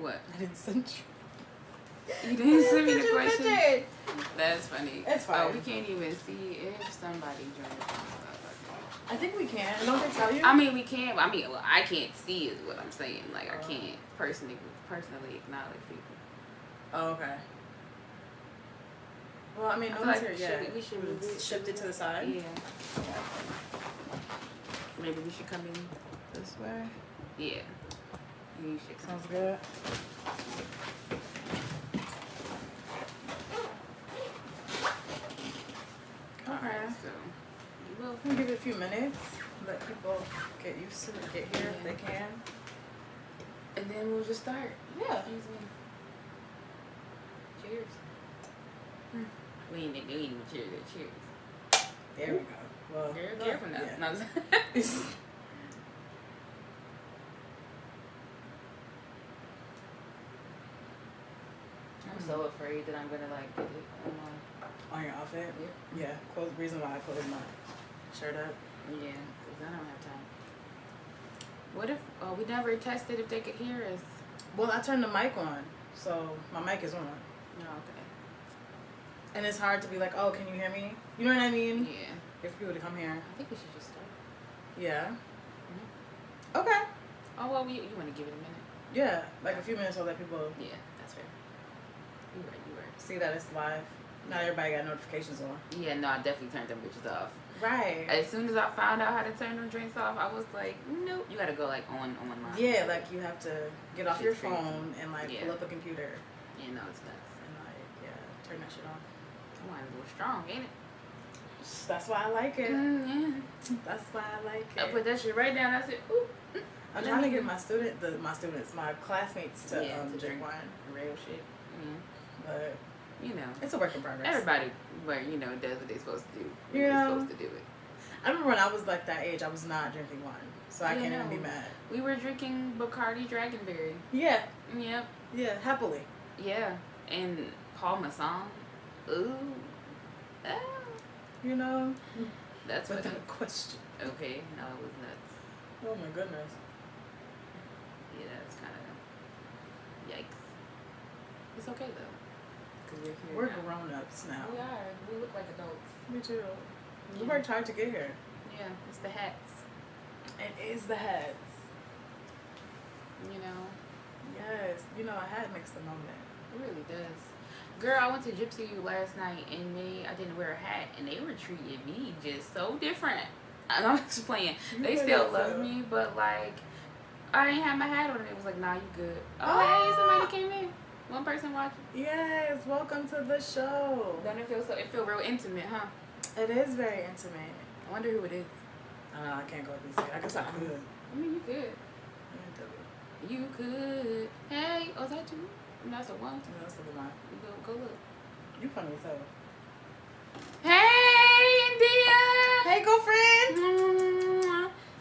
What? I didn't send you. You didn't send me the Picture. question? That's funny. It's fine. Oh, we can't even see if somebody joined. I think we can. Don't they tell you? I mean, we can. I mean, well, I can't see is what I'm saying. Like, I can't personally acknowledge people. Oh, okay. Well, I mean, no one's here yet. We should shift it to the side. Yeah. Maybe we should come in This way. Yeah. You should come. Sounds good. Alright, so we'll give it a few minutes. Let people get used to it, get here if they can. And then we'll just start. Yeah. Cheers. We ain't even cheers. Cheers. There we go. Well, careful now. Yeah. No. I'm so afraid that I'm gonna like get it on your outfit. Yeah. Close. Reason why I closed my shirt up. Yeah, because I don't have time. What if we never tested if they could hear us? Well, I turned the mic on, so my mic is on. Oh, okay. And it's hard to be like, oh, can you hear me? You know what I mean? Yeah. If you were to come here. I think we should just start. Yeah. Mm-hmm. Okay. Oh, well, you want to give it a minute? Yeah, like a few minutes so that people... Yeah, that's fair. You right. See that it's live. Not everybody got notifications on. Yeah, no, I definitely turned them bitches off. Right. As soon as I found out how to turn them drinks off, I was like, nope. You gotta go like on mine. Yeah, like you have to get off your phone and like pull up a computer. Yeah, no, it's nuts. And like, turn that shit off. Come on, go strong, ain't it? That's why I like it. Yeah. That's why I like it. I put that shit right down. I said, ooh. I'm trying to get my classmates to drink wine. Real shit. Yeah. But you know, it's a work in progress. Everybody, does what they're supposed to do. They're supposed to do it. I remember when I was like that age, I was not drinking wine, so I can't even be mad. We were drinking Bacardi Dragonberry. Yeah. Yep. Yeah, happily. Yeah, and Paul Masson. Ooh. Ah. You know. That's without a question. Okay, no, it was nuts. Oh my goodness. Yeah, that's kind of yikes. It's okay though. We're grown-ups now. We are. We look like adults. Me too. We worked hard to get here. Yeah, it's the hats. It is the hats. You know? Yes. You know, a hat makes the moment. It really does. Girl, I went to Gypsy U last night and I didn't wear a hat and they were treating me just so different. I'm just playing. They still love me, but like, I didn't have my hat on and it was like, nah, you good. Oh, hey, somebody came in. One person watching. Yes, welcome to the show. Don't it feel real intimate, huh? It is very intimate. I wonder who it is. I can't go and see. I guess I could. I mean, you could. You could. Hey, oh, is that you? That's a one. No, that's the one. Go look. You funny as hell. Hey, India. Hey, girlfriend.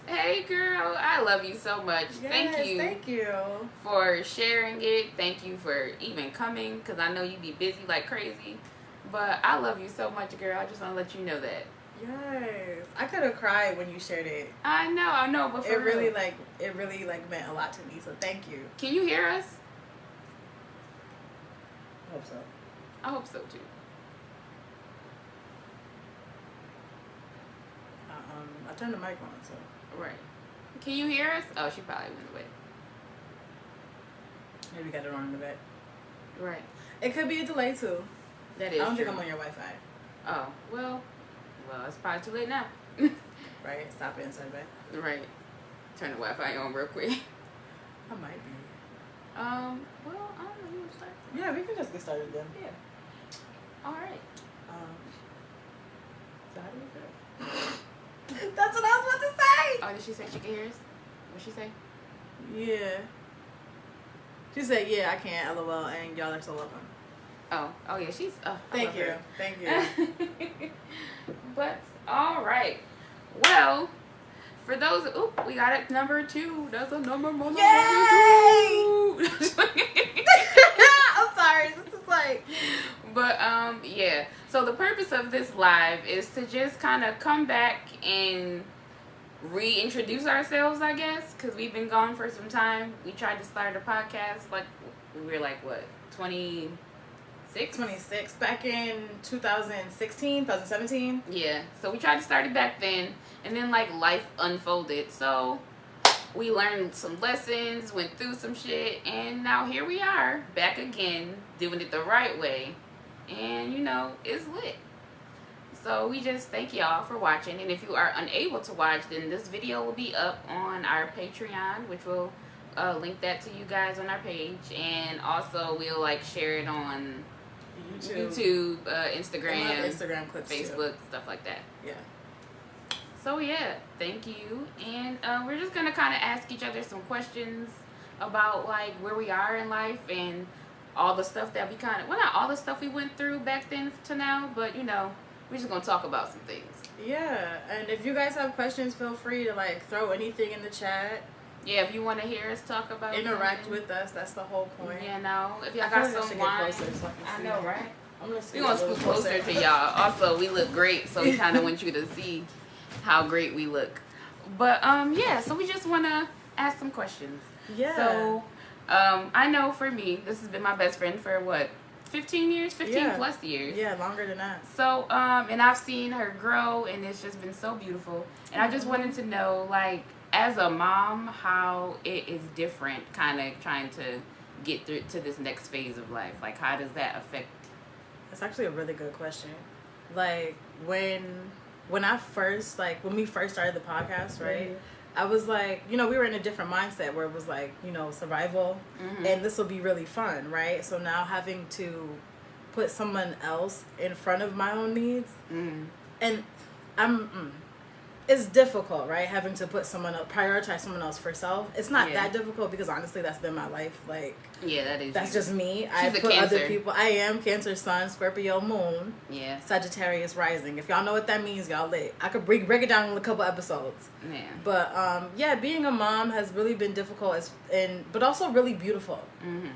Hey, girl. I love you so much. Yes, Thank you for sharing it. Thank you for even coming because I know you be busy like crazy. But I love you so much, girl. I just want to let you know that. Yes, I could have cried when you shared it. I know, but for it really meant a lot to me. So thank you. Can you hear us? I hope so. I hope so too. I turned the mic on, so. Right. Can you hear us? Oh, she probably went away. Maybe got it on in the back. Right. It could be a delay too. That is. I don't true. think I'm on your Wi-Fi. Oh well, it's probably too late now. Right. Stop it and send it back. Right. Turn the Wi-Fi on real quick. I might be. Well, I don't know. You want to start? Yeah, we can just get started then. Yeah. All right. So how do we feel? That's what I was about to say. Oh, did she say she can hear us? What'd she say? Yeah. She said, "Yeah, I can." LOL, and y'all are so welcome. Oh yeah, she's. Thank you. But all right. Well, for those, we got it number 2. That's a number more. Yay! I'm sorry. This is like. But yeah. So the purpose of this live is to just kind of come back and reintroduce ourselves, I guess, because we've been gone for some time. We tried to start a podcast, like, we were like, what, 26? 26, back in 2016, 2017. Yeah, so we tried to start it back then, and then, like, life unfolded. So we learned some lessons, went through some shit, and now here we are, back again, doing it the right way. And, you know, it's lit. So we just thank y'all for watching. And if you are unable to watch, then this video will be up on our Patreon, which will link that to you guys on our page. And also we'll like share it on YouTube, Instagram, Instagram clips, Facebook, stuff like that. Yeah. So yeah, thank you. And we're just gonna kind of ask each other some questions about like where we are in life and all the stuff that we kind of, well, not all the stuff we went through back then to now, but you know, we're just gonna talk about some things. Yeah, and if you guys have questions, feel free to like throw anything in the chat. Yeah, if you want to hear us talk about interact something with us, that's the whole point. You know, if y'all got some wine, I know, right? We're gonna scoot closer to y'all. Also, we look great, so we kind of want you to see how great we look. But yeah, so we just want to ask some questions. Yeah. So I know for me, this has been my best friend for what, 15 years, 15 plus years. Yeah, longer than that. So and I've seen her grow, and it's just been so beautiful. And I just wanted to know, like, as a mom, how it is different, kind of trying to get through to this next phase of life. Like, how does that affect? That's actually a really good question. Like when I first, like when we first started the podcast, right? Mm-hmm. I was like, you know, we were in a different mindset where it was like, you know, survival, and this will be really fun, right? So now having to put someone else in front of my own needs, and it's difficult, right? Having to put someone else, prioritize someone else for self. It's not that difficult because honestly, that's been my life. Like, that's just me. I put other people. I am Cancer Sun, Scorpio Moon, Sagittarius Rising. If y'all know what that means, y'all lit. I could break it down in a couple episodes. Yeah. But being a mom has really been difficult, but also really beautiful.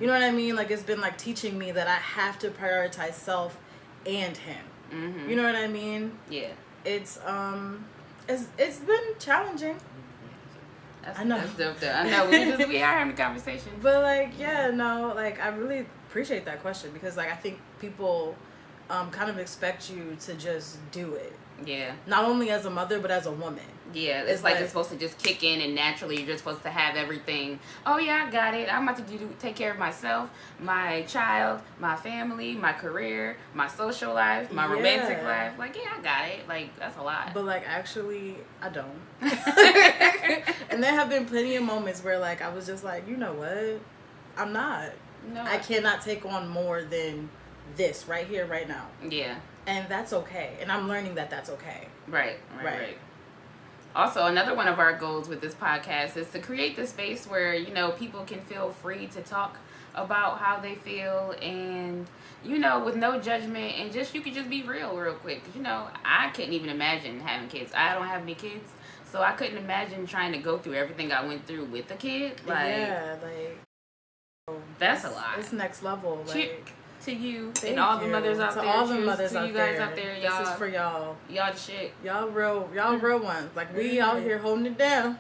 You know what I mean? Like, it's been like teaching me that I have to prioritize self and him. You know what I mean? Yeah. It's been challenging. I know. That's dope though. I know. We are having a conversation. But like, like I really appreciate that question because like I think people kind of expect you to just do it. Yeah. Not only as a mother, but as a woman. Yeah, it's like it's supposed to just kick in and naturally you're just supposed to have everything. Oh yeah, I got it. I'm about to take care of myself, my child, my family, my career, my social life, my romantic life. Like, yeah, I got it. Like, that's a lot. But like, actually, I don't. And there have been plenty of moments where like I was just like, you know what? I'm not. No. I cannot take on more than this right here, right now. Yeah. And that's okay. And I'm learning that that's okay. Right. Also, another one of our goals with this podcast is to create the space where, you know, people can feel free to talk about how they feel and, you know, with no judgment and just, you could just be real quick. Because, you know, I couldn't even imagine having kids. I don't have any kids. So I couldn't imagine trying to go through everything I went through with a kid. Like, that's a lot. It's next level. Like, to you and all the mothers out there. To all the mothers out there. You guys out there, y'all. This is for y'all. Y'all the shit. Y'all real ones. Like, we out here holding it down.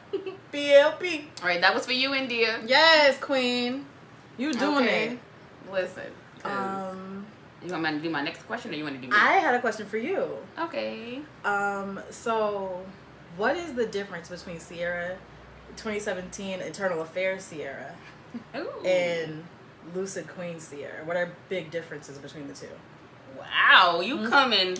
BLP. All right, that was for you, India. Yes, queen. You doing it. Listen. You want me to do my next question or you want to do me? I had a question for you. Okay. So, what is the difference between Sierra 2017 Eternal Affairs Sierra and Lucid Queen Sierra? What are big differences between the two? Wow, you coming.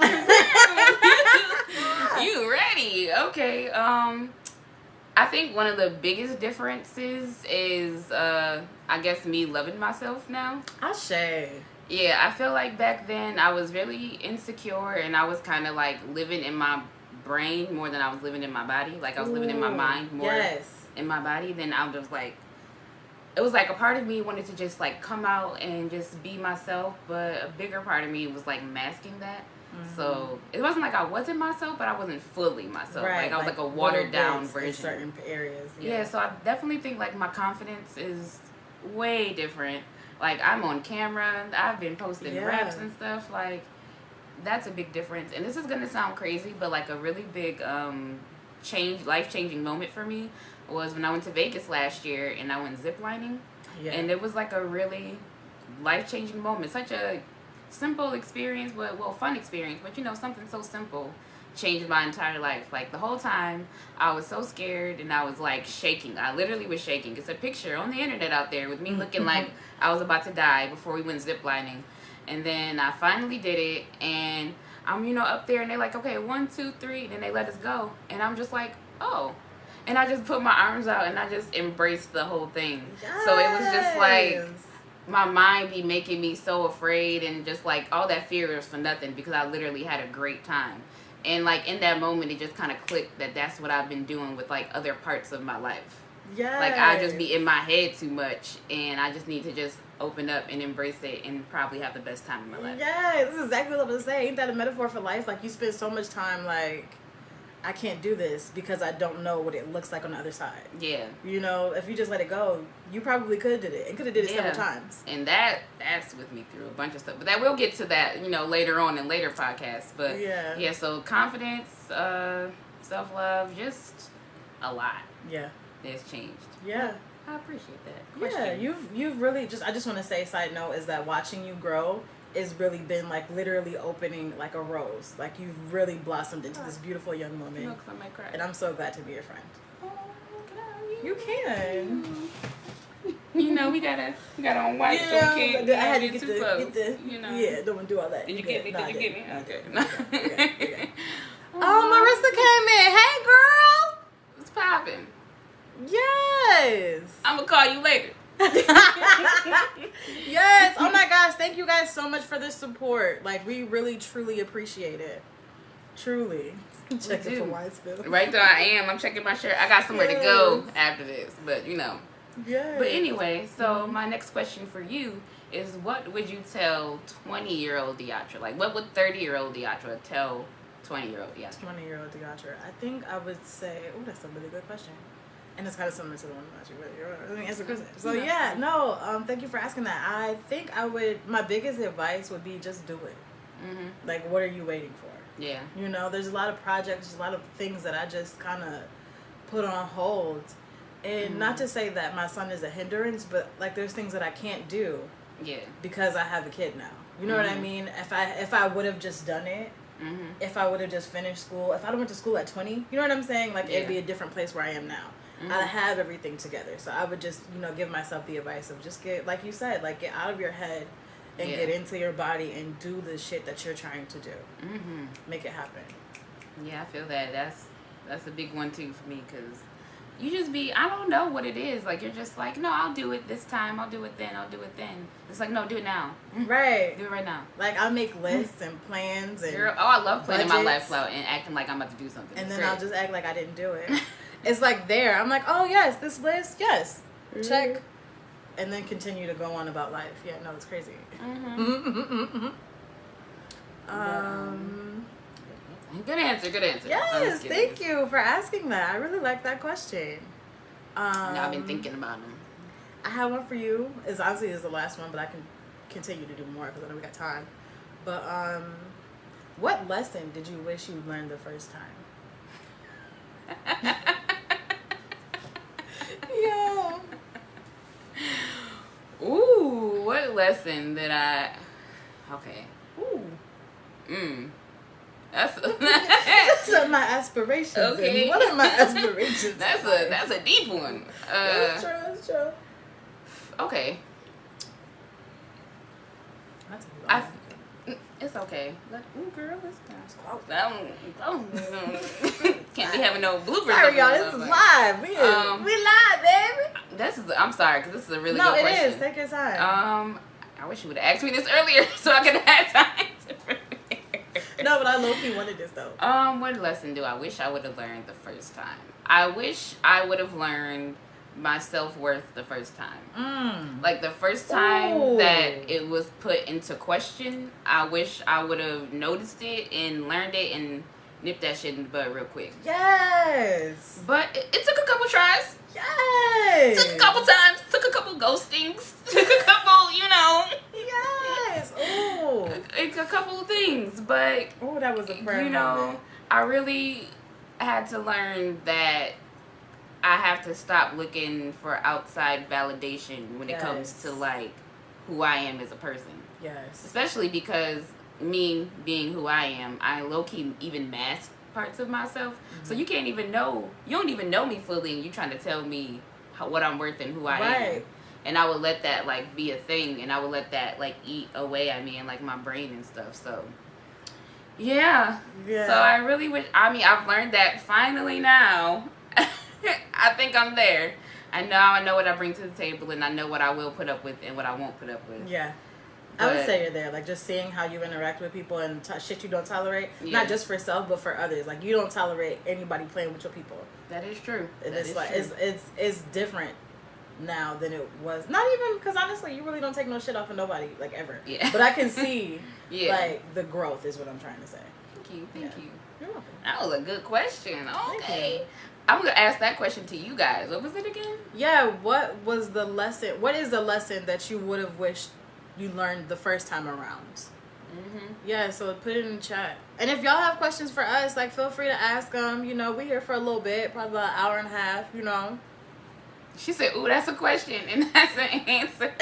You ready. Okay. I think one of the biggest differences is I guess me loving myself now. Ashe. Yeah, I feel like back then I was really insecure and I was kind of like living in my brain more than I was living in my body. Like I was living in my mind more in my body than I was just like, it was like a part of me wanted to just like come out and just be myself, but a bigger part of me was like masking that. So it wasn't like I wasn't myself, but I wasn't fully myself. Like I was like a watered down version in certain areas. Yeah, so I definitely think like my confidence is way different. Like I'm on camera, I've been posting raps and stuff. Like that's a big difference. And this is gonna sound crazy, but like a really big life-changing moment for me was when I went to Vegas last year and I went ziplining. Yeah. And it was like a really life-changing moment. Such a simple experience, but fun experience. But something so simple changed my entire life. Like the whole time I was so scared and I was like shaking. I literally was shaking. It's a picture on the internet out there with me looking like I was about to die before we went ziplining. And then I finally did it, and I'm up there, and they're like, okay, 1, 2, 3, and then they let us go, and I'm just like, oh. And I just put my arms out and I just embraced the whole thing. Yes. So it was just like my mind be making me so afraid, and just like all that fear was for nothing because I literally had a great time. And like in that moment, it just kind of clicked that that's what I've been doing with like other parts of my life. Yeah. Like I just be in my head too much, and I just need to just open up and embrace it and probably have the best time in my life. Yeah, this is exactly what I was saying. Ain't that a metaphor for life? Like you spend so much time like, I can't do this because I don't know what it looks like on the other side. Yeah. If you just let it go, you probably could have did it and could have did it several times. And that's with me through a bunch of stuff. But we'll get to that, later on in later podcasts. But yeah, so confidence, self-love, just a lot. Yeah. It's changed. Yeah. I appreciate that. Yeah, you've really I just want to say, side note, is that watching you grow has really been like literally opening like a rose. Like you've really blossomed into this beautiful young woman. Look, I might cry. And I'm so glad to be your friend. Oh, you can. We got on white, so we can't. I had to get the yeah, don't want to do all that. Did you get me? Did you get me? Okay. Okay. Oh, Marissa came in. Hey, girl. What's poppin'? Yes. I'm gonna call you later. Yes. Oh my gosh. Thank you guys so much for this support. Like we really truly appreciate it. Truly. Checking for wine spill. Right there I am. I'm checking my shirt. I got somewhere to go after this, but Yeah. But anyway, so my next question for you is, what would you tell 20-year-old Deatra? Like what would 30-year-old Deatra tell 20-year-old Deatra? 20-year-old Deatra. I think I would say, that's a really good question. And it's kind of similar to the one about you, but let me answer the question. So thank you for asking that. I think my biggest advice would be just do it. Mm-hmm. Like, what are you waiting for? Yeah. There's a lot of projects, a lot of things that I just kind of put on hold. And not to say that my son is a hindrance, but like there's things that I can't do. Yeah. Because I have a kid now. You know what I mean? If I would have just done it, if I would have just finished school, if I went to school at 20, you know what I'm saying? Like it'd be a different place where I am now. I have everything together. So I would just, give myself the advice of just get, like you said, like get out of your head and get into your body and do the shit that you're trying to do. Mm-hmm. Make it happen. Yeah, I feel that. That's a big one too for me, because you just I don't know what it is. Like you're just like, no, I'll do it this time. I'll do it then. I'll do it then. It's like, no, do it now. Right. Do it right now. Like I'll make lists and plans and Girl, I love planning my life out and acting like I'm about to do something. And then I'll just act like I didn't do it. It's like there. I'm like, oh yes, this list, yes, check, and then continue to go on about life. Yeah, no, it's crazy. Good answer. Yes, thank you for asking that. I really like that question. I've been thinking about them. I have one for you. It's honestly the last one, but I can continue to do more because I know we got time. But what lesson did you wish you learned the first time? Yeah. Ooh, what lesson that okay. Ooh. That's my aspirations. Okay. What are my aspirations? That's a deep one. That's true. Okay. It's okay. Ooh, girl, it's close. Can't be having no bloopers. Sorry, y'all. This is live. We live, baby. I'm sorry, because this is a really good question. No, it is. Take your time. I wish you would have asked me this earlier so I could have had time to prepare. No, but I low-key wanted this, though. What lesson do I wish I would have learned the first time? I wish I would have learned my self-worth the first time. Like the first time that it was put into question, I wish I would have noticed it and learned it and nipped that shit in the bud real quick. Yes. But it took a couple tries. Yes. Took a couple times. Took a couple ghostings. Took a couple, Yes. A couple of things. But that was a prayer moment. had to learn that I have to stop looking for outside validation when it comes to like who I am as a person. Yes. Especially because me being who I am, I low-key even mask parts of myself. Mm-hmm. So you don't even know me fully, and you're trying to tell me what I'm worth and who I am. And I would let that like be a thing, and I would let that like eat away at me and like my brain and stuff. So yeah. So I really wish, I've learned that finally now. I think I'm there. I know what I bring to the table, and I know what I will put up with and what I won't put up with. Yeah. But I would say you're there. Like, just seeing how you interact with people and shit you don't tolerate. Yeah. Not just for self, but for others. Like, you don't tolerate anybody playing with your people. That is true. It's different now than it was. Not even, because honestly, you really don't take no shit off of nobody, like, ever. Yeah. But I can see, like, the growth is what I'm trying to say. Thank you. You're welcome. That was a good question. Okay. I'm going to ask that question to you guys. What was it again? Yeah, what is the lesson that you would have wished you learned the first time around? Mm-hmm. Yeah, so put it in the chat. And if y'all have questions for us, like, feel free to ask them. You know, we're here for a little bit, probably about an hour and a half, you know. She said, ooh, that's a question, and that's an answer.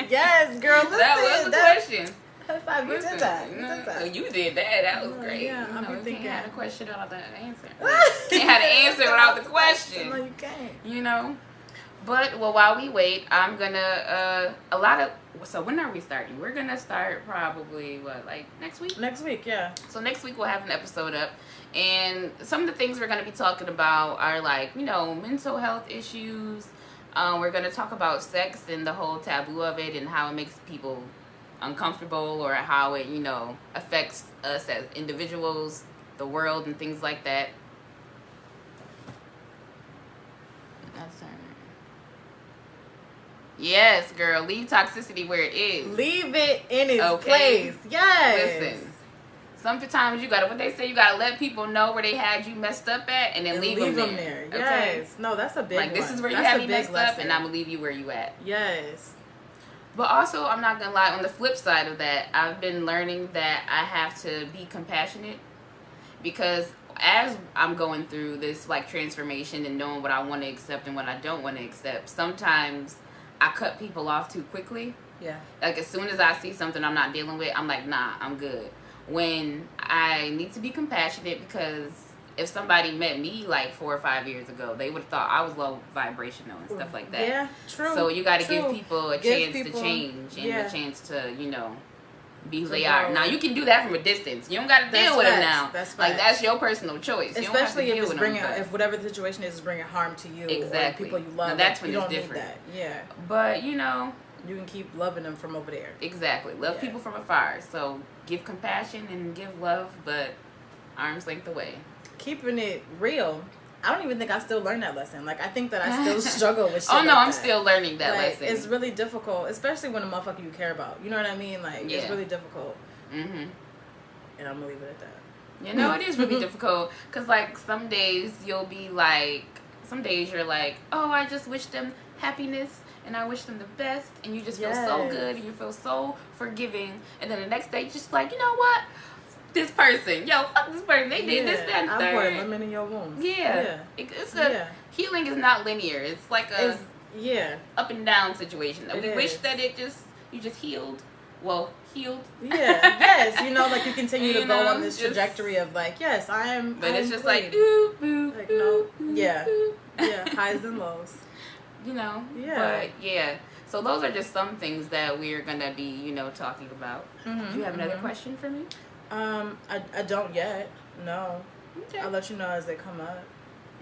Yes, girl, listen. That was a question. You did that. You did that. That was great. Yeah, I'm thinking. You can't have a question without the answer. You can't have an answer without the question. No, you can't. You know? But, well, while we wait, I'm going to, so when are we starting? We're going to start probably, next week? Next week, yeah. So next week we'll have an episode up. And some of the things we're going to be talking about are, like, you know, mental health issues. We're going to talk about sex and the whole taboo of it and how it makes people uncomfortable, or how it, you know, affects us as individuals, the world, and things like that. Yes, girl. Leave toxicity where it is. Leave it in its place. Yes. Listen. Sometimes you gotta, what they say, you gotta let people know where they had you messed up at, and then leave them there. Okay? Yes. No, that's a big one. Like, this is where you have me messed up, and I'm gonna leave you where you at. Yes. But also, I'm not gonna lie, on the flip side of that, I've been learning that I have to be compassionate, because as I'm going through this, like, transformation and knowing what I want to accept and what I don't want to accept, sometimes I cut people off too quickly. Yeah. Like, as soon as I see something I'm not dealing with, I'm like, nah, I'm good. When I need to be compassionate, because if somebody met me like 4 or 5 years ago, they would have thought I was low vibrational and stuff like that. Yeah, true. So you got to give people a chance to change and a chance to, you know, be who they are. Now, you can do that from a distance. You don't got to deal with them now. That's your personal choice. Especially if it's if whatever the situation is bringing harm to you, exactly, or people you love. now, that's when it's different. That. Yeah. But, you know, you can keep loving them from over there. Exactly. Love people from afar. So give compassion and give love, but arm's length away. Keeping it real. I don't even think I still learned that lesson. Like, I think that I still struggle with shit. Oh, no, like I'm still learning that lesson. It's really difficult, especially when a motherfucker you care about. You know what I mean? Like, it's really difficult. Mm-hmm. And I'm going to leave it at that. You know, it is really difficult. Because, like, some days you'll be like, you're like, oh, I just wish them happiness and I wish them the best. And you just feel so good and you feel so forgiving. And then the next day, you're just like, you know what? This person, fuck this person. They did this, that, and third. I poured lemon in your wounds. Healing is not linear. It's like a up and down situation. We wish that you just healed. Well, healed. Yeah. Yes. You know, like you continue to go on this trajectory of like, yes, I am. But it's just clean. like, ooh, ooh, like no, yeah, highs and lows. You know. Yeah. But yeah. So those are just some things that we're gonna be, you know, talking about. Mm-hmm, do you have another question for me? I don't yet. No. Okay. I'll let you know as they come up.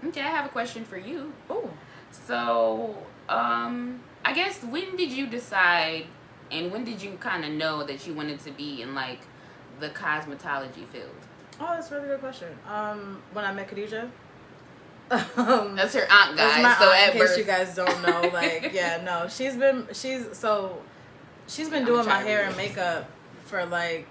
Okay, I have a question for you. Oh. So, I guess when did you decide, and when did you kind of know that you wanted to be in like the cosmetology field? Oh, that's a really good question. When I met Khadijah. That's her aunt, guys. My so aunt, in case you guys don't know, like, she's been doing my hair and makeup for like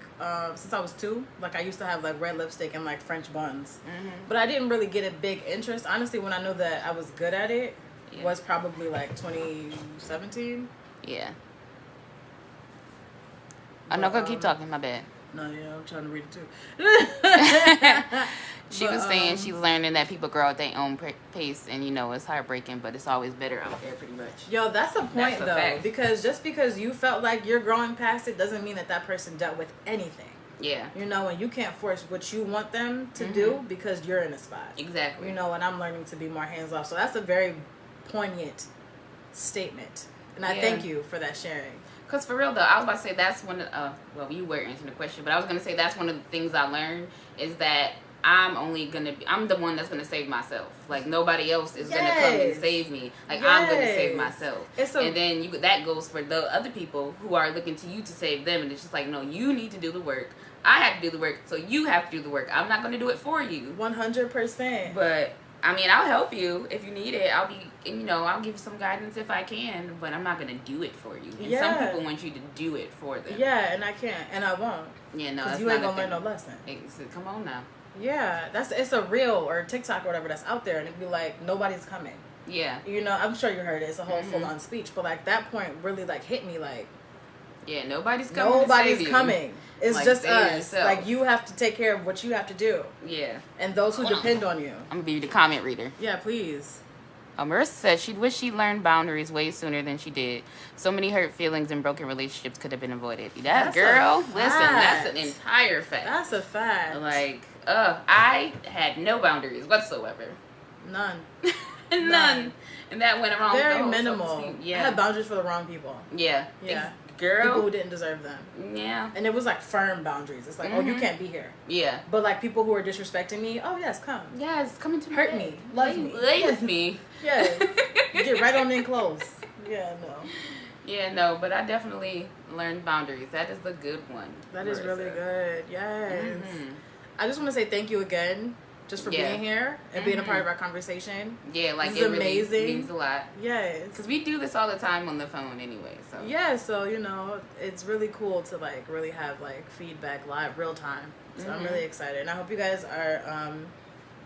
since I was 2. Like, I used to have like red lipstick and like French buns, but I didn't really get a big interest. Honestly, when I knew that I was good at it, was probably like 2017. Yeah. I'm not gonna keep talking. My bad. No, yeah, I'm trying to read it too. She was saying she's learning that people grow at their own pace, and it's heartbreaking, but it's always better out there, pretty much. Yo, that's the point, though. Fact. Because just because you felt like you're growing past it doesn't mean that person dealt with anything. Yeah. And you can't force what you want them to do because you're in a spot. Exactly. And I'm learning to be more hands off. So that's a very poignant statement. And I thank you for that sharing. Because for real, though, I was about to say that's one of well, you were answering the question, but I was going to say that's one of the things I learned is that I'm the one that's going to save myself. Like, nobody else is going to come and save me. Like, I'm going to save myself. And then that goes for the other people who are looking to you to save them. And it's just like, no, you need to do the work. I have to do the work, so you have to do the work. I'm not going to do it for you. 100%. But, I mean, I'll help you if you need it. I'll give you some guidance if I can, but I'm not going to do it for you. And some people want you to do it for them. Yeah, and I can't, and I won't. Yeah, no, because you ain't going to learn no lesson. Come on now. Yeah, it's a reel or TikTok or whatever that's out there, and it'd be like, nobody's coming. Yeah. I'm sure you heard it. It's a whole full-on speech, but, like, that point really, like, hit me, like... Yeah, nobody's coming. It's like, just us. Yourself. Like, you have to take care of what you have to do. Yeah. And those who depend on you. I'm going to be the comment reader. Yeah, please. Marissa said she'd wish she learned boundaries way sooner than she did. So many hurt feelings and broken relationships could have been avoided. That's an entire fact. That's a fact. Like, I had no boundaries whatsoever. None. None. And that went around. Very minimal. Yeah. I had boundaries for the wrong people. Yeah. Yeah. Girl. People who didn't deserve them. Yeah. And it was like firm boundaries. It's like, oh, you can't be here. Yeah. But like people who are disrespecting me, oh yes, come. Yes, come into hurt me. Love me. Lay with me. Yeah. Get right on in close. Yeah, no. Yeah, no, but I definitely learned boundaries. That is the good one. That is really good. Yes. Mm-hmm. I just want to say thank you again. Just for being here and being a part of our conversation. Yeah, like it amazing. Really means a lot. Yes. Because we do this all the time on the phone anyway. So yeah, so it's really cool to like really have like feedback live, real time. So I'm really excited. And I hope you guys are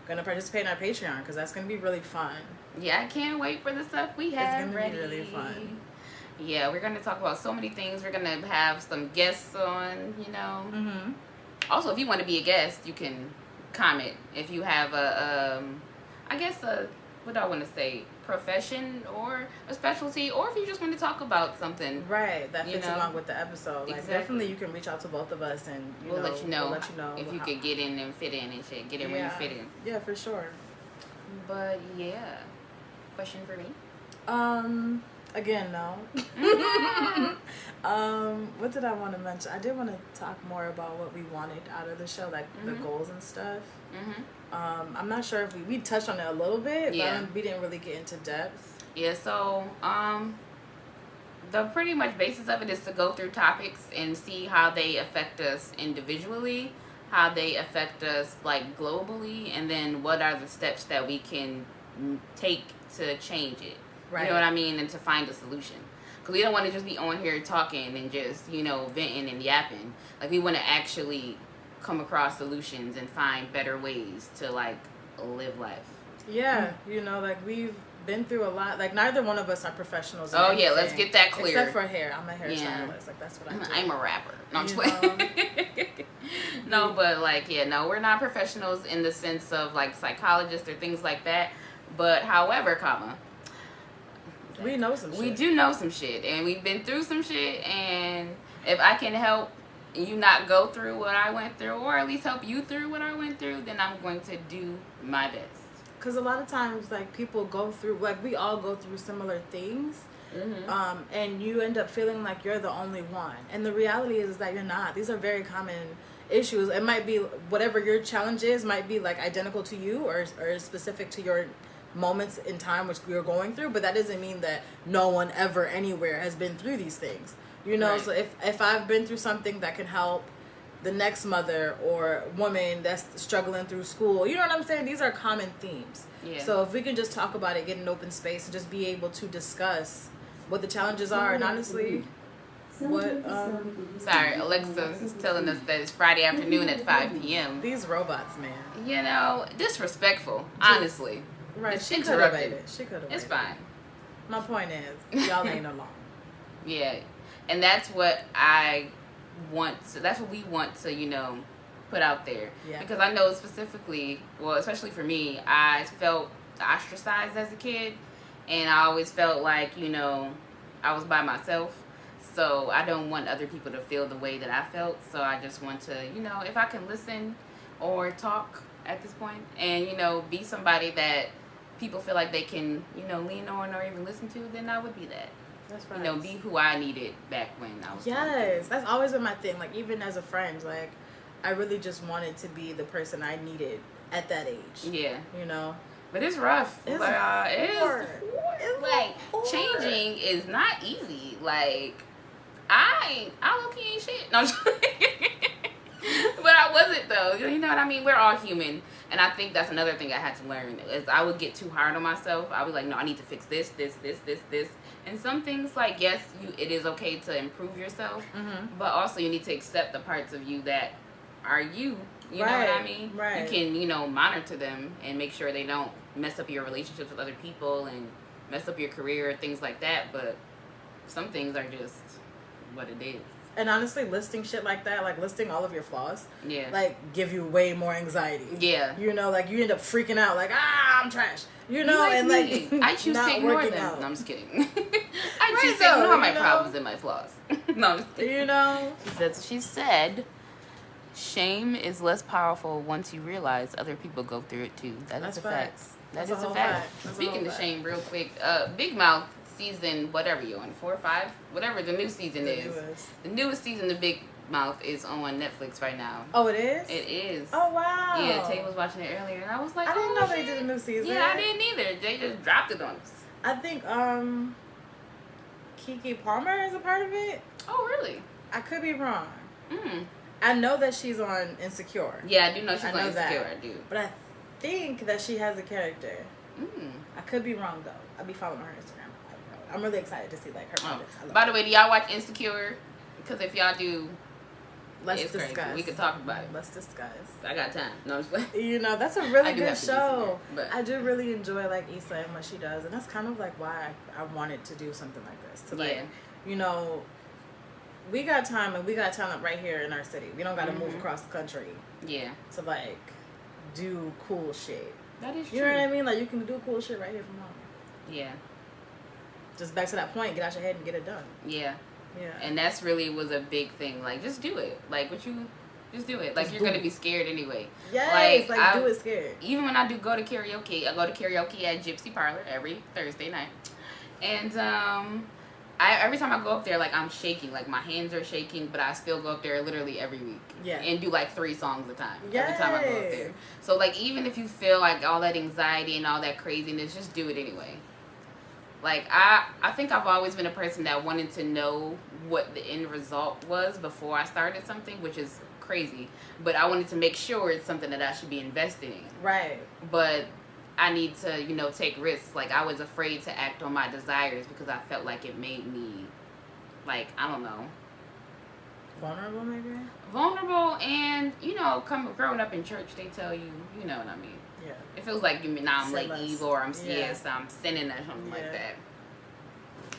going to participate in our Patreon because that's going to be really fun. Yeah, I can't wait for the stuff we have ready. It's going to be really fun. Yeah, we're going to talk about so many things. We're going to have some guests on, Mm-hmm. Also, if you want to be a guest, you can... comment if you have what do I want to say, profession or a specialty, or if you just want to talk about something that fits along with the episode. Like definitely you can reach out to both of us and we'll let you know if you could get in and fit in and shit. Get in where you fit in. Yeah, for sure. But yeah, question for me. Again, no. What did I want to mention? I did want to talk more about what we wanted out of the show, like the goals and stuff. I'm not sure if we touched on it a little bit, but we didn't really get into depth. Yeah, so the pretty much basis of it is to go through topics and see how they affect us individually, how they affect us like globally, and then what are the steps that we can take to change it. Right. You know what I mean? And to find a solution. Because we don't want to just be on here talking and just, venting and yapping. Like, we want to actually come across solutions and find better ways to, like, live life. Yeah. Like, we've been through a lot. Like, neither one of us are professionals. Oh, yeah. Let's get that clear. Except for hair. I'm a hairstylist. Like, that's what I do. I'm a rapper. No, I'm just playing. No, but, like, we're not professionals in the sense of, like, psychologists or things like that. But, however, we know some shit. We do know some shit, and we've been through some shit, and if I can help you not go through what I went through, or at least help you through what I went through, then I'm going to do my best. Because a lot of times, like, people go through, like, we all go through similar things, and you end up feeling like you're the only one. And the reality is that you're not. These are very common issues. It might be, whatever your challenge is, might be, like, identical to you or specific to your moments in time which we are going through, but that doesn't mean that no one ever anywhere has been through these things. Right. So if I've been through something that can help the next mother or woman that's struggling through school, you know what I'm saying? These are common themes. Yeah. So if we can just talk about it, get an open space, and just be able to discuss what the challenges are, and honestly, sorry, Alexa is telling us that it's Friday afternoon at 5 p.m. These robots, man. Disrespectful, honestly. Right, she could have waited. It's fine. My point is, y'all ain't alone. Yeah, and that's what I that's what we want to, you know, put out there. Yeah. Because I know specifically, well, especially for me, I felt ostracized as a kid, and I always felt like, you know, I was by myself. So I don't want other people to feel the way that I felt. So I just want to, you know, if I can listen or talk at this point and, you know, be somebody that people feel like they can, you know, lean on or even listen to, then I would be that. That's right. You know, be who I needed back when I was Yes, that's always been my thing. Like, even as a friend, like, I really just wanted to be the person I needed at that age. Yeah. You know? But it's rough. It's hard. Like, changing is not easy. Like, I low-key ain't shit. No, but I wasn't, though. You know what I mean? We're all human. And I think that's another thing I had to learn. Is I would get too hard on myself. I was like, no, I need to fix this. And some things, like, yes, it is okay to improve yourself. Mm-hmm. But also you need to accept the parts of you that are you. You know what I mean? Right. You can, you know, monitor them and make sure they don't mess up your relationships with other people and mess up your career, things like that. But some things are just what it is. And honestly, listing shit like that, like listing all of your flaws, yeah, like give you way more anxiety. Yeah. You know, like you end up freaking out, like, I'm trash. You know, and me. like I choose to ignore them. Out. No, I'm just kidding. I choose to ignore my problems and my flaws. No, I'm just kidding. You know? That's what she said. Shame is less powerful once you realize other people go through it too. That's a fact. That is a fact. Speaking of shame, real quick, Big Mouth season, whatever you're on, 4 or 5, whatever the new season is. The newest season of Big Mouth is on Netflix right now. Oh, it is? It is. Oh, wow. Yeah, Tay was watching it earlier, and I was like, I didn't know they did a new season. Yeah, I didn't either. They just dropped it on us. I think Keke Palmer is a part of it. Oh, really? I could be wrong. I know that she's on Insecure. Yeah, I do know she's on Insecure. I do. But I think that she has a character. I could be wrong, though. I'll be following her Instagram. I'm really excited to see, like, her projects. By the way, do y'all watch Insecure? Because if y'all do, let's discuss. Crazy. We could talk about it. Let's discuss. I got time. No, I'm just playing. You know, that's a really good show. But I do really enjoy, like, Issa and what she does. And that's kind of, like, why I wanted to do something like this. To, like, you know, we got time and we got talent right here in our city. We don't got to move across the country. Yeah. To, like, do cool shit. That is true. You know what I mean? Like, you can do cool shit right here from home. Yeah. Just back to that point, get out your head and get it done. Yeah. Yeah. And that's really was a big thing. Like, just do it. Like, just do it. Like, you're going to be scared anyway. Yes, like do it scared. Even when I do go to karaoke, I go to karaoke at Gypsy Parlor every Thursday night. And every time I go up there, like, I'm shaking. Like, my hands are shaking, but I still go up there literally every week. Yeah. And do, like, 3 songs a time. Yes. Every time I go up there. So, like, even if you feel, like, all that anxiety and all that craziness, just do it anyway. Like, I think I've always been a person that wanted to know what the end result was before I started something, which is crazy. But I wanted to make sure it's something that I should be investing in. Right. But I need to, you know, take risks. Like, I was afraid to act on my desires because I felt like it made me, like, I don't know. Vulnerable, maybe? Vulnerable, and, you know, growing up in church, they tell you, you know what I mean. Yeah. It feels like I'm like evil or I'm yeah. I'm sinning or something like that.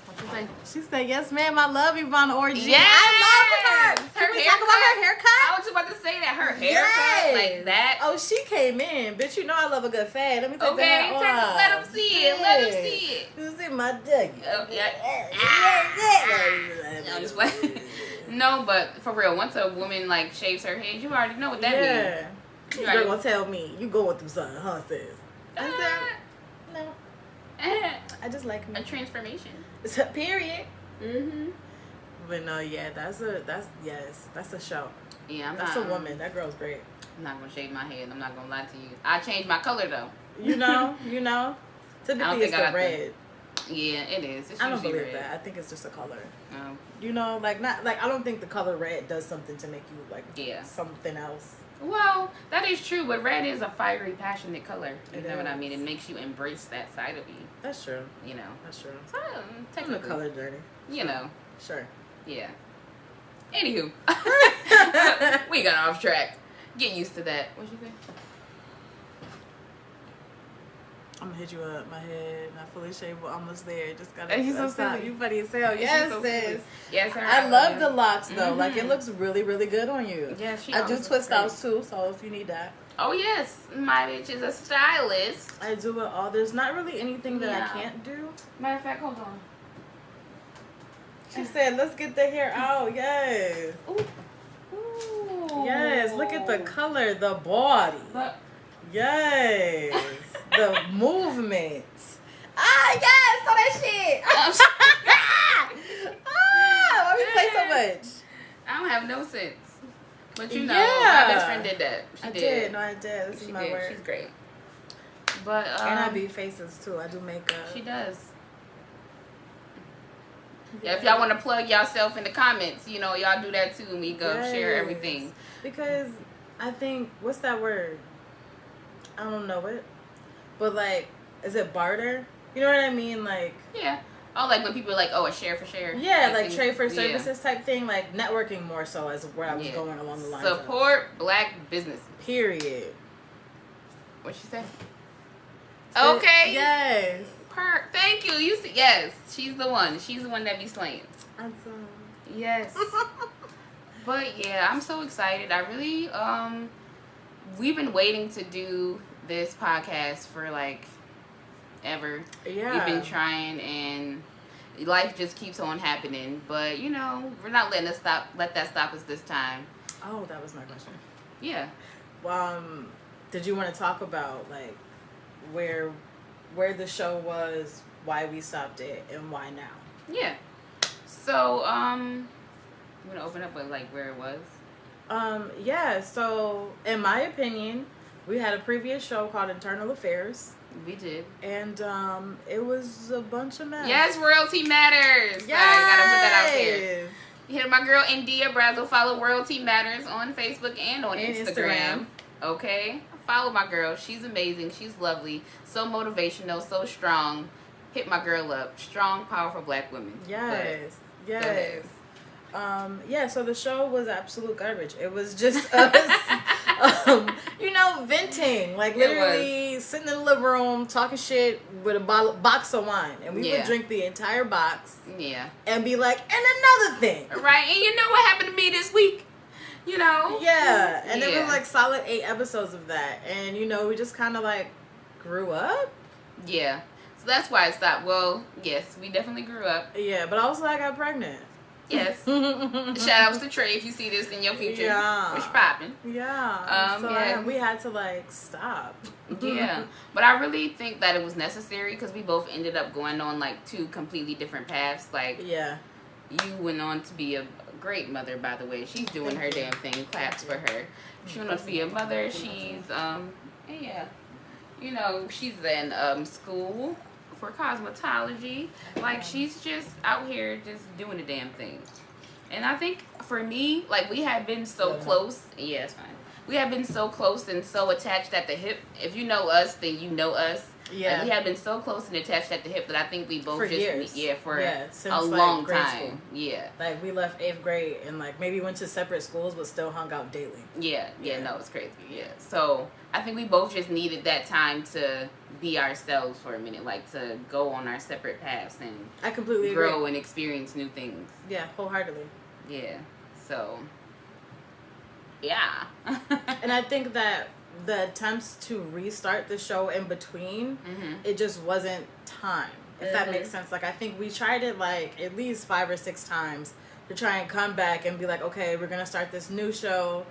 What you say? She said, "Yes, ma'am. I love Yvonne Orji. Yeah, I love her. Can we talk about her haircut? I was just about to say that her haircut like that. Oh, she came in, bitch. You know I love a good fad. Let me take that off. Let them see it. Let them see it. You see my dick? Oh, yeah. I'm just playing. No, but for real, once a woman like shaves her head, you already know what that means. You're gonna tell me you going through something, huh, sis? I said, no. I just like me. A transformation. It's a period. But no, yeah, that's a show. Yeah, that's a woman. That girl's great. I'm not gonna shave my head. I'm not gonna lie to you. I changed my color though. You know. Typically, it's the red. Yeah, it is. It's I don't believe red. that. I think it's just a color. Oh. You know, like not like I don't think the color red does something to make you like something else. Well, that is true, but red is a fiery, passionate color. You know what I mean? It makes you embrace that side of you. That's true. You know. That's true. So, take the color journey. You know. Sure. Yeah. Anywho. We got off track. Get used to that. What'd you say? I'm gonna hit you up. My head not fully shaved, but almost there. Just gotta. And he's so silly. You funny as hell. Yes, so sis. Yes, I love the locks though. Mm-hmm. Like it looks really, really good on you. Yeah, I do twist outs too, so if you need that. Oh yes, my bitch is a stylist. I do it all. There's not really anything that I can't do. Matter of fact, hold on. She said, "Let's get the hair out." Yes. Ooh. Ooh. Yes. Look at the color, the body. Yes. The movements. Ah, yes. Saw that shit. Why we play so much? I don't have no sense. But you know, my best friend did that. I did. No, I did. This is my work. She's great. But and I beat faces too. I do makeup. She does. Yeah, if y'all want to plug yourself in the comments, you know, y'all do that too, and we go share everything. Because I think, what's that word? I don't know it. But like, is it barter? You know what I mean? Like, yeah. Oh, like when people are like, oh, a share for share. Yeah, like trade for services type thing. Like networking more so is where I was going along the lines. Support black businesses. Period. What'd she say? Okay. Yes. Thank you. You see, yes, she's the one. She's the one that be slaying. Awesome. Yes. But yeah, I'm so excited. I really we've been waiting to do this podcast for like ever. Yeah. We've been trying and life just keeps on happening. But you know, we're not let that stop us this time. Oh, that was my question. Yeah. Did you want to talk about like where the show was, why we stopped it, and why now? Yeah. So, I'm gonna open up with like where it was. Yeah. So, in my opinion, we had a previous show called Internal Affairs. We did. And it was a bunch of mess. Yes, Royalty Matters. Yes. I gotta put that out there. You hear my girl India Brazel. Follow Royalty Matters on Facebook and on Instagram. Okay. Follow my girl. She's amazing. She's lovely. So motivational. So strong. Hit my girl up. Strong, powerful black women. Yes. Yes. Yeah, so the show was absolute garbage. It was just us, venting. Like, literally sitting in the living room, talking shit with a box of wine. And we would drink the entire box. Yeah. And be like, and another thing. Right. And you know what happened to me this week? You know? Yeah. And it was like solid 8 episodes of that. And, we just kind of like grew up. Yeah. So that's why I stopped. Well, yes, we definitely grew up. Yeah, but also I got pregnant. Yes. Shout outs to Trey if you see this in your future. Yeah. Which popping. Yeah. So we had to like stop. Yeah. But I really think that it was necessary because we both ended up going on like 2 completely different paths. Like, you went on to be a great mother, by the way. She's doing her damn thing. Claps for her. She went on to be a mother. She's, she's in school for cosmetology. Like, she's just out here just doing the damn thing. And I think for me, like, we had been so close. Yeah, it's fine. We had been so close and so attached at the hip. If you know us, then you know us. Yeah. Like, we had been so close and attached at the hip that I think we both since, a long time. School. Yeah. Like, we left 8th grade and, like, maybe went to separate schools but still hung out daily. Yeah. No, it's crazy. Yeah. So, I think we both just needed that time to be ourselves for a minute. Like, to go on our separate paths and I completely grow agree. and experience new things. Yeah, wholeheartedly. Yeah. So, yeah. And I think that the attempts to restart the show in between, it just wasn't time, if that makes sense. Like, I think we tried it like at least 5 or 6 times to try and come back and be like, okay, we're gonna start this new show.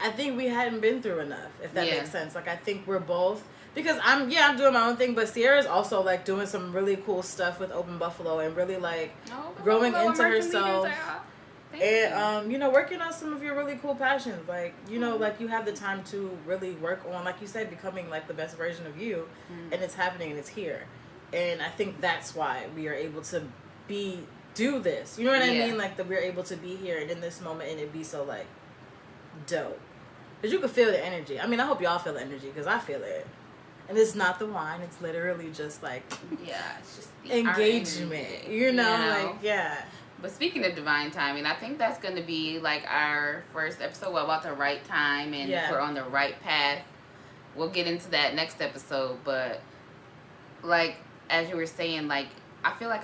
I think we hadn't been through enough, if that makes sense. Like, I think we're both, because I'm doing my own thing, but Sierra's also like doing some really cool stuff with Open Buffalo and really like growing into herself. And working on some of your really cool passions, like like you have the time to really work on, like you said, becoming like the best version of you, and it's happening and it's here, and I think that's why we are able to do this. You know what I mean? Like, that we're able to be here and in this moment, and it be so like dope, because you can feel the energy. I mean, I hope y'all feel the energy, because I feel it, and it's not the wine; it's literally just like it's just the engagement. Like But speaking of divine timing, I think that's going to be like our first episode about the right time and if we're on the right path. We'll get into that next episode, but like, as you were saying, like, I feel like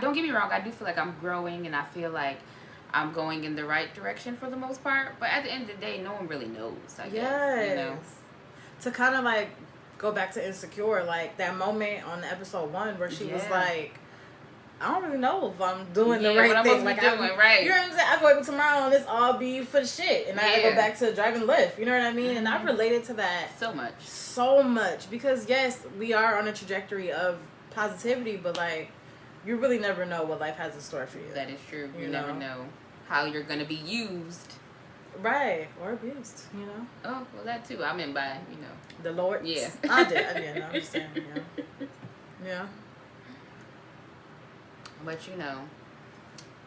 don't get me wrong, I do feel like I'm growing, and I feel like I'm going in the right direction for the most part. But at the end of the day, no one really knows, I guess, you know? To kind of, like, go back to Insecure, like, that moment on episode 1 where she was like, I don't really know if I'm doing the right thing. Like, right. You know what I'm saying? I go wake up tomorrow and this all be for the shit. And I go back to driving Lyft. You know what I mean? And I related to that so much. Because, yes, we are on a trajectory of positivity, but, like, you really never know what life has in store for you. That is true. You never know how you're going to be used. Right. Or abused, you know? Oh, well, that too. I meant by, you know. The Lord? Yeah. I did. No, I'm just saying, yeah. But, you know,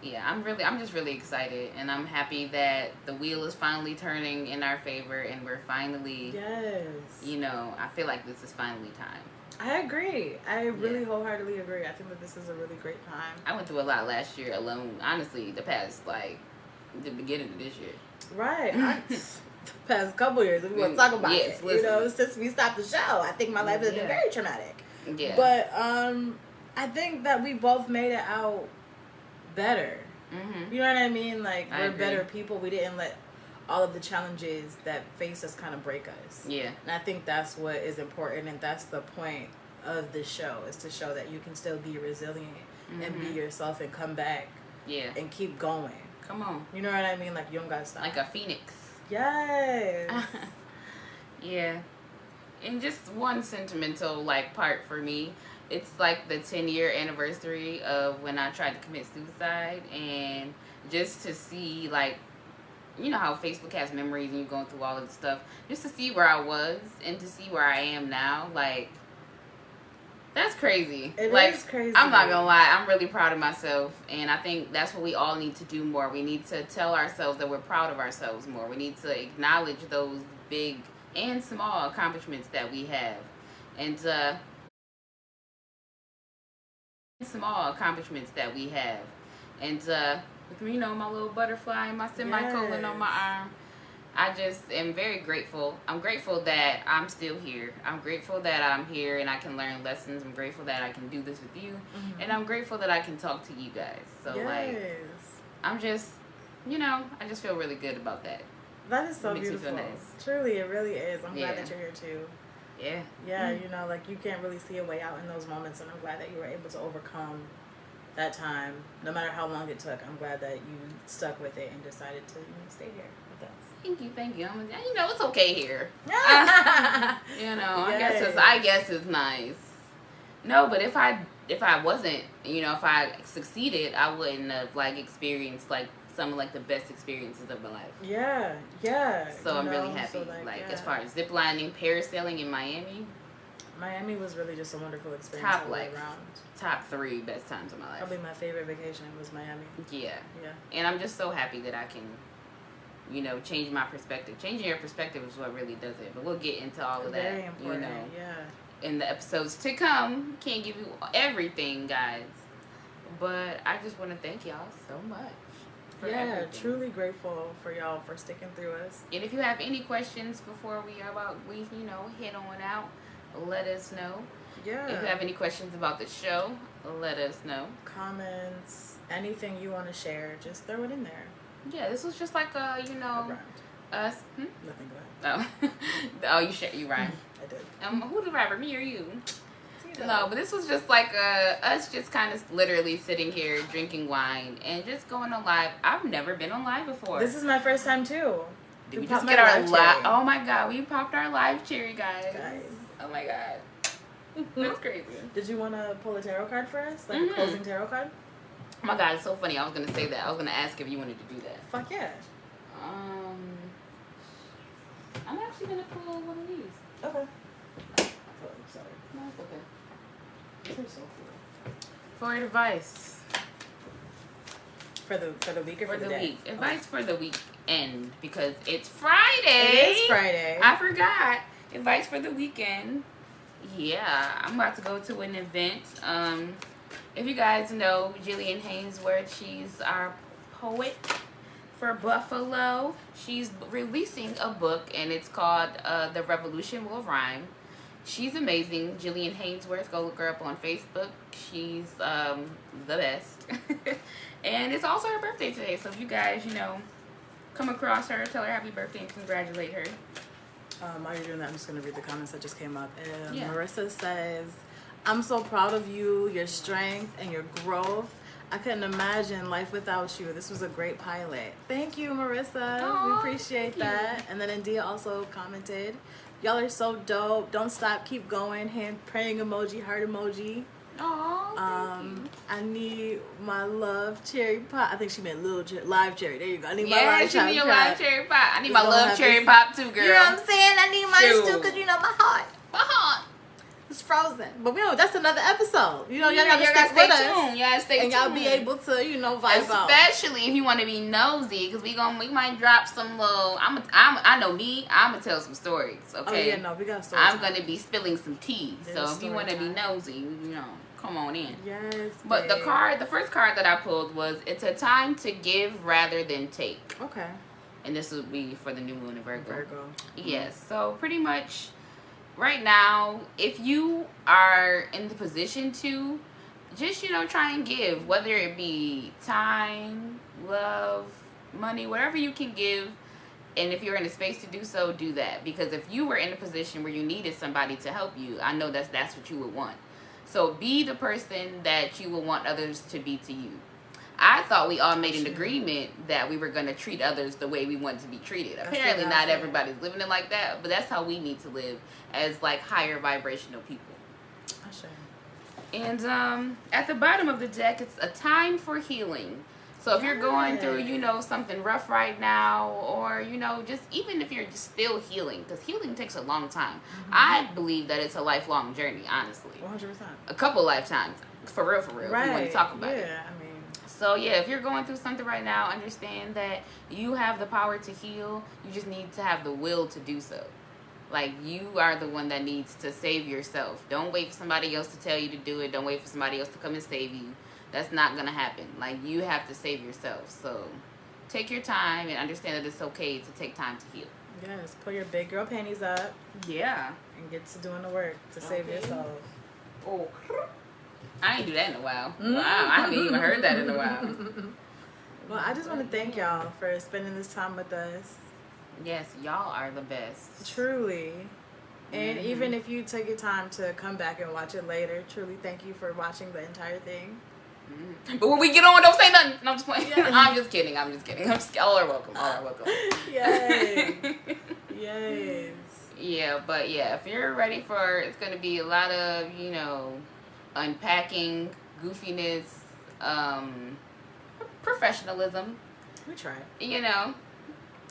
yeah, I'm just really excited, and I'm happy that the wheel is finally turning in our favor, and we're finally, you know, I feel like this is finally time. I agree. I really wholeheartedly agree. I think that this is a really great time. I went through a lot last year alone. Honestly, the past, like, the beginning of this year. Right. The past couple years, if we want to talk about it. Listen. You know, since we stopped the show, I think my life has been very traumatic. Yeah. But, I think that we both made it out better. Mm-hmm. You know what I mean? Like, we're better people. We didn't let all of the challenges that face us kind of break us. Yeah. And I think that's what is important, and that's the point of this show, is to show that you can still be resilient and be yourself and come back and keep going. Come on. You know what I mean? Like, you don't gotta stop. Like a phoenix. Yes. Yeah. And just one sentimental, like, part for me. It's like the 10-year anniversary of when I tried to commit suicide, and just to see, like, you know how Facebook has memories and you're going through all of the stuff, just to see where I was and to see where I am now, like, that's crazy. It like, is crazy. I'm not gonna lie, I'm really proud of myself, and I think that's what we all need to do more. We need to tell ourselves that we're proud of ourselves more. We need to acknowledge those big and small accomplishments that we have, and you know, my little butterfly and my semicolon on my arm. I just am very grateful. I'm grateful that I'm still here. I'm grateful that I'm here and I can learn lessons. I'm grateful that I can do this with you. Mm-hmm. And I'm grateful that I can talk to you guys. So, like, I'm just, you know, I just feel really good about that. That is so beautiful. Nice. Truly, it really is. I'm glad that you're here, too. Yeah. Yeah, you know, like, you can't really see a way out in those moments, and I'm glad that you were able to overcome that time, no matter how long it took. I'm glad that you stuck with it and decided to, you know, stay here with us. Thank you. You know, it's okay here. You know, I guess it's nice. No, but if I wasn't, you know, if I succeeded, I wouldn't have, like, experienced, like, some of, like, the best experiences of my life. Yeah. So I'm really happy. So, like, as far as ziplining, parasailing in Miami was really just a wonderful experience all the way around. Top 3 best times of my life. Probably my favorite vacation was Miami. Yeah. And I'm just so happy that I can, you know, change my perspective. Changing your perspective is what really does it. But we'll get into all of that. Very important, you know, in the episodes to come. Can't give you everything, guys. But I just want to thank y'all so much. Yeah, truly grateful for y'all for sticking through us. And if you have any questions before we you know, head on out, let us know. Yeah. If you have any questions about the show, let us know. Comments, anything you want to share, just throw it in there. Yeah, this was just like you know, us. Nothing, go ahead. Oh, you rhymed. I did. Who the rapper, me or you? No, but this was just like us just kind of literally sitting here drinking wine and just going on live. I've never been on live before. This is my first time too. Did we just get our live? Oh my god, we popped our live cherry, guys. Oh my god, that's crazy. Did you want to pull a tarot card for us, like a closing tarot card? Oh my god, it's so funny. I was gonna say that. I was gonna ask if you wanted to do that. Fuck yeah. I'm actually gonna pull one of these. Okay. Sorry. No, it's okay. These are so cool. For advice. For the week or for the day? Week. Advice for the weekend, because it's Friday. It is Friday. I forgot. Advice for the weekend. Yeah, I'm about to go to an event. If you guys know Jillian Hainsworth, she's our poet for Buffalo. She's releasing a book, and it's called The Revolution Will Rhyme. She's amazing. Jillian Hainsworth. Go look her up on Facebook. She's the best. And it's also her birthday today. So if you guys, come across her, tell her happy birthday and congratulate her. While you're doing that, I'm just going to read the comments that just came up. Marissa says, I'm so proud of you, your strength, and your growth. I couldn't imagine life without you. This was a great pilot. Thank you, Marissa. Aww, we appreciate that. And then India also commented, y'all are so dope. Don't stop. Keep going. Hand praying emoji, heart emoji. Oh, I need my love cherry pie. I think she meant live cherry. There you go. I need my live cherry pie. Live cherry pie. I need my love cherry pop too, girl. You know what I'm saying? I need mine too because my heart. My heart. It's frozen. But that's another episode. Y'all gotta stick with us. Y'all gotta stay tuned. And y'all be able to, vibe out. Especially if you want to be nosy, because we might drop some little. I know me. I'm gonna tell some stories. Okay. Oh yeah, no, we got stories. I'm gonna be spilling some tea. So if you want to be nosy, come on in. Yes. But the first card that I pulled was, it's a time to give rather than take. Okay. And this would be for the new moon in Virgo. Virgo. Yes. So pretty much, right now, if you are in the position to, just try and give, whether it be time, love, money, whatever you can give. And if you're in a space to do so, do that. Because if you were in a position where you needed somebody to help you, I know that's what you would want. So be the person that you would want others to be to you. I thought we all made an agreement that we were going to treat others the way we want to be treated. Apparently not everybody's living it like that, but that's how we need to live as higher vibrational people. And at the bottom of the deck, it's a time for healing. So if you're going through, something rough right now, or, just even if you're just still healing, because healing takes a long time. Mm-hmm. I believe that it's a lifelong journey, honestly. 100%. A couple lifetimes. For real, right. If you want to talk about it. So, if you're going through something right now, understand that you have the power to heal. You just need to have the will to do so. You are the one that needs to save yourself. Don't wait for somebody else to tell you to do it. Don't wait for somebody else to come and save you. That's not going to happen. You have to save yourself. So, take your time and understand that it's okay to take time to heal. Yes. Pull your big girl panties up. Yeah. And get to doing the work to save yourself. Oh. I ain't do that in a while. Wow. I haven't even heard that in a while. Well, I just want to thank y'all for spending this time with us. Yes. Y'all are the best. Truly. And even if you take your time to come back and watch it later, truly thank you for watching the entire thing. Mm-hmm. But when we get on, don't say nothing. No, I'm just playing. Yeah. I'm just kidding. All are welcome. Yay. Yes. Yeah, but if you're ready for, it's going to be a lot of, unpacking, goofiness, professionalism. We try.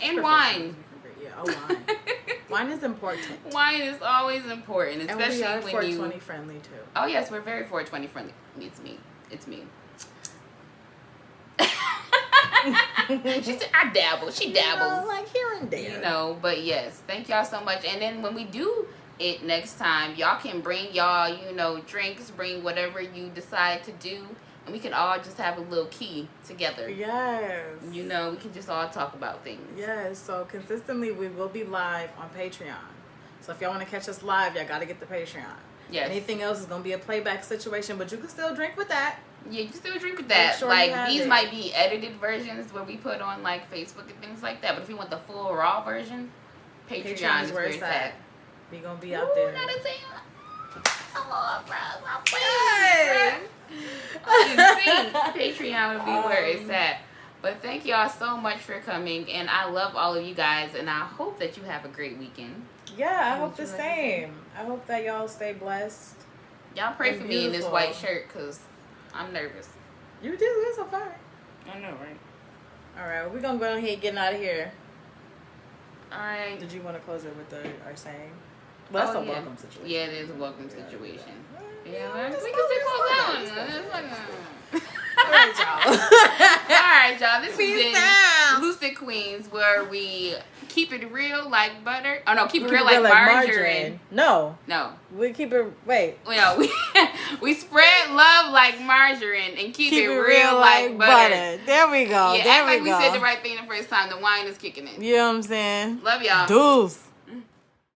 And wine. Yeah, wine. Wine is important. Wine is always important, especially and we are when 420 friendly too. Oh yes, we're very 420 friendly. It's me. She said, I dabble. She dabbles. Here and there. But yes, thank y'all so much. And then when we do it next time, y'all can bring y'all, drinks, bring whatever you decide to do. And we can all just have a little key together. Yes. We can just all talk about things. Yes. So consistently, we will be live on Patreon. So if y'all want to catch us live, y'all got to get the Patreon. Yes. Anything else is going to be a playback situation, but you can still drink with that. Yeah, you can still drink with that. Sure these might be edited versions where we put on Facebook and things like that. But if you want the full raw version, Patreon is where it's at. We going to be out there. Not a thing. Come on, bro. Patreon would be where it's at. But thank y'all so much for coming, and I love all of you guys, and I hope that you have a great weekend. Yeah, I hope the same. I hope that y'all stay blessed. Y'all pray for me in this white shirt, because I'm nervous. You did good so far. I know, right? All right, we're going to go ahead and getting out of here. All right. Did you want to close it with our saying? Well, that's a welcome situation. Yeah, it is a welcome situation. Yeah, we can still close that one. All right, y'all. All right, y'all. This has been Lucid Queens, where we keep it real like butter. Oh no, keep it real like margarine. No. We keep it. Wait. No, we spread love like margarine and keep it real like butter. There we go. Yeah, act like we said the right thing the first time. The wine is kicking in. You know what I'm saying? Love y'all. Deuce.